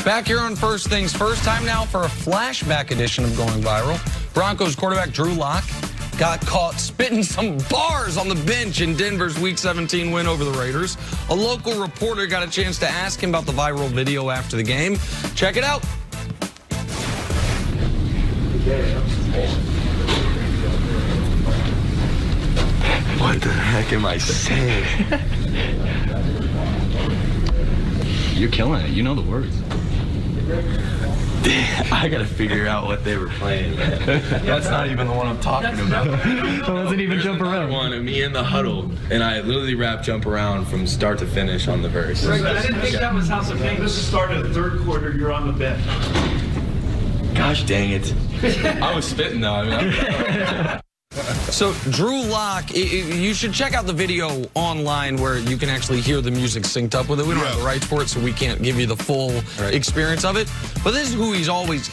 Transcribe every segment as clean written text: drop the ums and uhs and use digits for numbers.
Back here on First Things First, time now for a flashback edition of Going Viral. Broncos quarterback Drew Lock got caught spitting some bars on the bench in Denver's Week 17 win over the Raiders. A local reporter got a chance to ask him about the viral video after the game. Check it out. What the heck am I saying? You're killing it. You know the words. I gotta figure out what they were playing. That's not even the one I'm talking about. It wasn't even jump around. One of me in the huddle, and I literally rap jump around from start to finish on the verse. I didn't think that was House of Pain. This is start of the third quarter. You're on the bench. Gosh dang it! I was spitting though. I mean, So Drew Lock, you should check out the video online where you can actually hear the music synced up with it. We don't have the rights for it, so we can't give you the full experience of it. But this is who he's always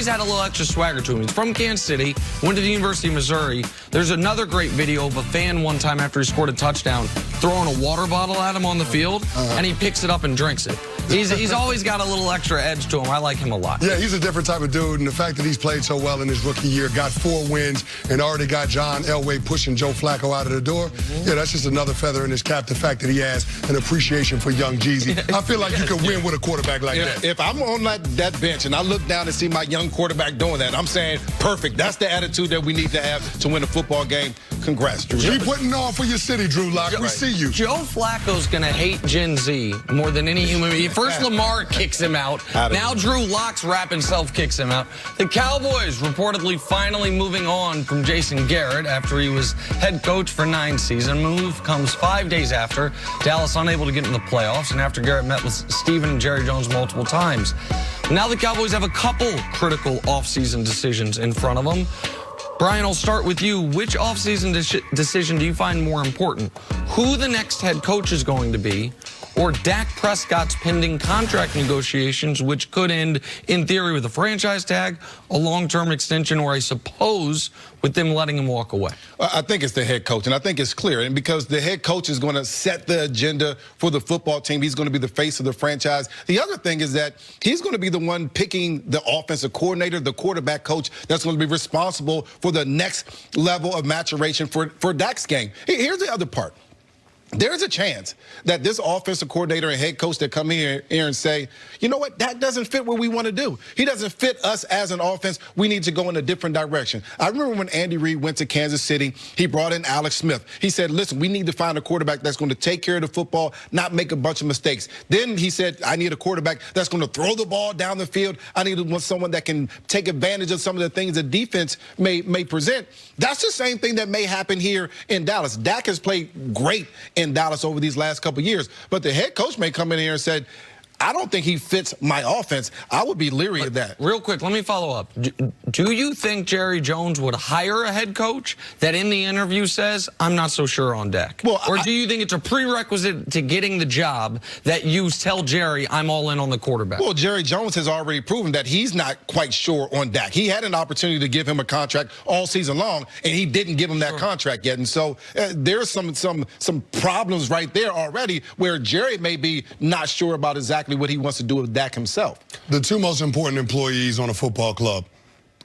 had a little extra swagger to him. He's from Kansas City, went to the University of Missouri. There's another great video of a fan one time after he scored a touchdown throwing a water bottle at him on the field, and he picks it up and drinks it. He's always got a little extra edge to him. I like him a lot. Yeah, he's a different type of dude, and the fact that he's played so well in his rookie year, got 4 wins, and already got John Elway pushing Joe Flacco out of the door, yeah, that's just another feather in his cap, the fact that he has an appreciation for young Jeezy. I feel like you can win with a quarterback like that. If I'm on that bench and I look down and see my young quarterback doing that, I'm saying, perfect. That's the attitude that we need to have to win a football game. Congrats, Drew. Keep putting on for your city, Drew Lock. We see you. Joe Flacco's going to hate Gen Z more than any human being. First, Lamar kicks him out. Now Drew Lock's rap himself kicks him out. The Cowboys reportedly finally moving on from Jason Garrett after he was head coach for 9 seasons. Move comes 5 days after Dallas unable to get in the playoffs and after Garrett met with Steven and Jerry Jones multiple times. Now the Cowboys have a couple critical offseason decisions in front of them. Brian, I'll start with you. Which offseason decision do you find more important? Who the next head coach is going to be, or Dak Prescott's pending contract negotiations, which could end, in theory, with a franchise tag, a long-term extension, or I suppose with them letting him walk away? I think it's the head coach, and I think it's clear. And because the head coach is going to set the agenda for the football team, he's going to be the face of the franchise. The other thing is that he's going to be the one picking the offensive coordinator, the quarterback coach that's going to be responsible for the next level of maturation for Dak's game. Here's the other part. There's a chance that this offensive coordinator and head coach that come here and say, you know what, that doesn't fit what we want to do. He doesn't fit us as an offense. We need to go in a different direction. I remember when Andy Reid went to Kansas City, he brought in Alex Smith. He said, listen, we need to find a quarterback that's going to take care of the football, not make a bunch of mistakes. Then he said, I need a quarterback that's going to throw the ball down the field. I need someone that can take advantage of some of the things the defense may present. That's the same thing that may happen here in Dallas. Dak has played great in Dallas over these last couple of years, but the head coach may come in here and said, I don't think he fits my offense. I would be leery of that. Real quick, let me follow up. Do you think Jerry Jones would hire a head coach that in the interview says, I'm not so sure on Dak? Well, or do you think it's a prerequisite to getting the job that you tell Jerry, I'm all in on the quarterback? Well, Jerry Jones has already proven that he's not quite sure on Dak. He had an opportunity to give him a contract all season long, and he didn't give him that contract yet. And so there's some problems right there already where Jerry may be not sure about exactly what he wants to do with Dak himself. The 2 most important employees on a football club,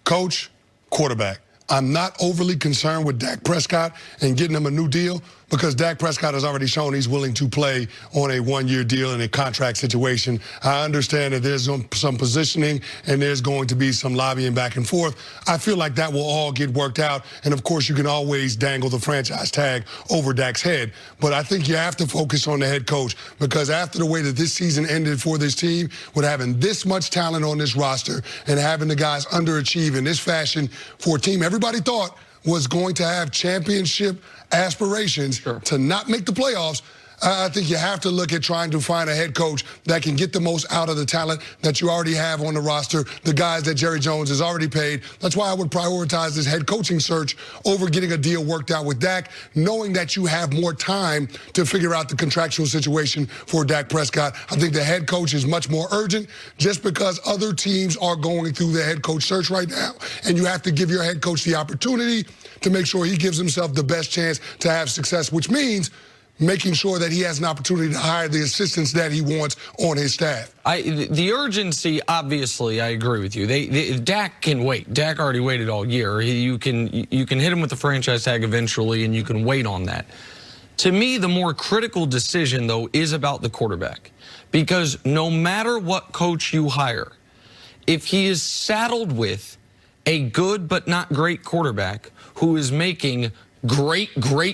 coach, quarterback. I'm not overly concerned with Dak Prescott and getting him a new deal because Dak Prescott has already shown he's willing to play on a 1-year deal in a contract situation. I understand that there's some positioning and there's going to be some lobbying back and forth. I feel like that will all get worked out. And, of course, you can always dangle the franchise tag over Dak's head. But I think you have to focus on the head coach because after the way that this season ended for this team, with having this much talent on this roster and having the guys underachieve in this fashion for a team everybody thought was going to have championship aspirations to not make the playoffs, I think you have to look at trying to find a head coach that can get the most out of the talent that you already have on the roster, the guys that Jerry Jones has already paid. That's why I would prioritize this head coaching search over getting a deal worked out with Dak, knowing that you have more time to figure out the contractual situation for Dak Prescott. I think the head coach is much more urgent just because other teams are going through the head coach search right now, and you have to give your head coach the opportunity to make sure he gives himself the best chance to have success, which means making sure that he has an opportunity to hire the assistants that he wants on his staff. The urgency, obviously, I agree with you. Dak can wait. Dak already waited all year. You can hit him with the franchise tag eventually, and you can wait on that. To me, the more critical decision, though, is about the quarterback. Because no matter what coach you hire, if he is saddled with a good but not great quarterback who is making great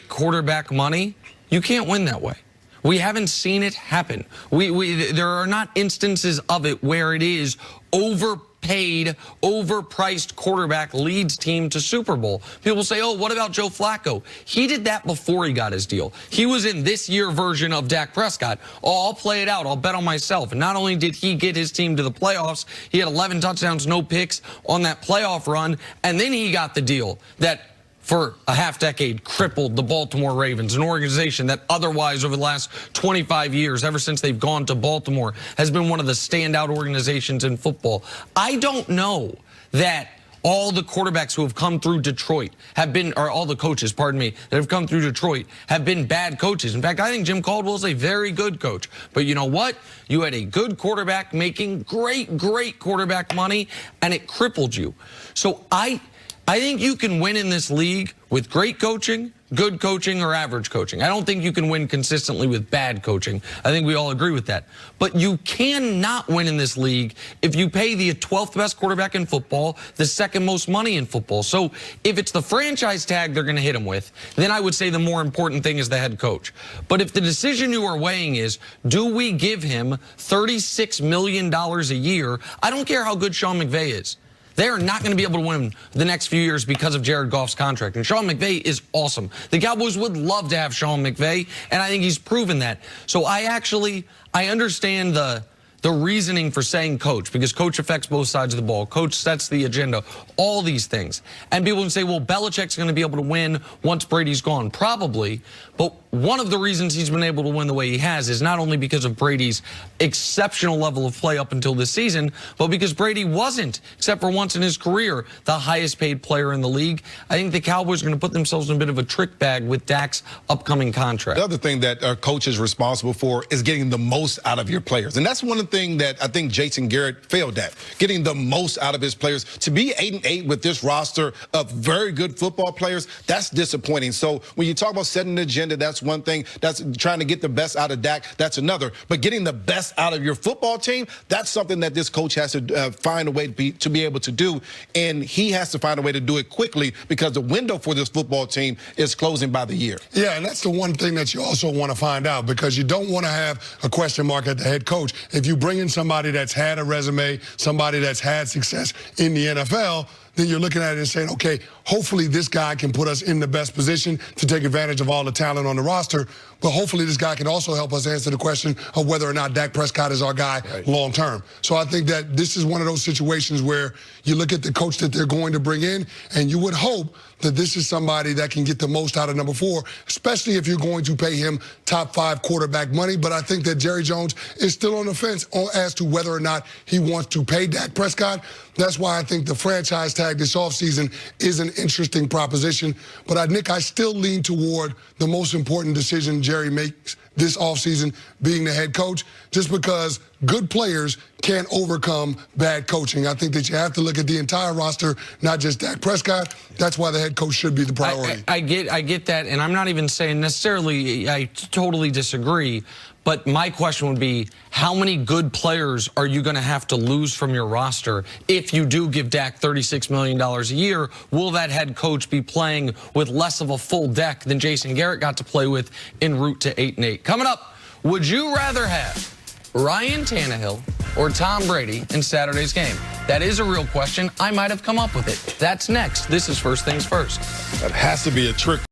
quarterback money, you can't win that way. We haven't seen it happen. There are not instances of it where it is overpaid, overpriced quarterback leads team to Super Bowl. People say, oh, what about Joe Flacco? He did that before he got his deal. He was in this year version of Dak Prescott. Oh, I'll play it out. I'll bet on myself. And not only did he get his team to the playoffs, he had 11 touchdowns, no picks on that playoff run. And then he got the deal that for a half-decade crippled the Baltimore Ravens, an organization that otherwise over the last 25 years, ever since they've gone to Baltimore, has been one of the standout organizations in football. I don't know that all the quarterbacks who have come through Detroit have been, or all the coaches, pardon me, that have come through Detroit have been bad coaches. In fact, I think Jim Caldwell is a very good coach. But you know what? You had a good quarterback making great quarterback money, and it crippled you. So I think you can win in this league with great coaching, good coaching, or average coaching. I don't think you can win consistently with bad coaching. I think we all agree with that. But you cannot win in this league if you pay the 12th best quarterback in football the second most money in football. So if it's the franchise tag they're going to hit him with, then I would say the more important thing is the head coach. But if the decision you are weighing is, do we give him $36 million a year, I don't care how good Sean McVay is. They are not going to be able to win the next few years because of Jared Goff's contract. And Sean McVay is awesome. The Cowboys would love to have Sean McVay, and I think he's proven that. So I understand the reasoning for saying coach, because coach affects both sides of the ball. Coach sets the agenda, all these things. And people can say, well, Belichick's going to be able to win once Brady's gone. Probably. But one of the reasons he's been able to win the way he has is not only because of Brady's exceptional level of play up until this season, but because Brady wasn't, except for once in his career, the highest paid player in the league. I think the Cowboys are going to put themselves in a bit of a trick bag with Dak's upcoming contract. The other thing that a coach is responsible for is getting the most out of your players. And that's one of the things that I think Jason Garrett failed at, getting the most out of his players. To be 8-8 with this roster of very good football players, that's disappointing. So when you talk about setting the agenda, that's one thing. That's trying to get the best out of Dak, that's another. But getting the best out of your football team, that's something that this coach has to find a way to be able to do. And he has to find a way to do it quickly, because the window for this football team is closing by the year. Yeah, and that's the one thing that you also want to find out, because you don't want to have a question mark at the head coach. If you bring in somebody that's had a resume, somebody that's had success in the NFL, then you're looking at it and saying, okay, hopefully this guy can put us in the best position to take advantage of all the talent on the roster. But hopefully this guy can also help us answer the question of whether or not Dak Prescott is our guy long term. So I think that this is one of those situations where you look at the coach that they're going to bring in, and you would hope that this is somebody that can get the most out of number 4, especially if you're going to pay him top 5 quarterback money. But I think that Jerry Jones is still on the fence as to whether or not he wants to pay Dak Prescott. That's why I think the franchise tag this offseason is an interesting proposition. But Nick, I still lean toward the most important decision Jerry makes this offseason being the head coach, just because good players can't overcome bad coaching. I think that you have to look at the entire roster, not just Dak Prescott. That's why the head coach should be the priority. I get that, and I'm not even saying necessarily I totally disagree. But my question would be, how many good players are you going to have to lose from your roster if you do give Dak $36 million a year? Will that head coach be playing with less of a full deck than Jason Garrett got to play with en route to 8-8? Coming up, would you rather have Ryan Tannehill or Tom Brady in Saturday's game? That is a real question. I might have come up with it. That's next. This is First Things First. That has to be a trick.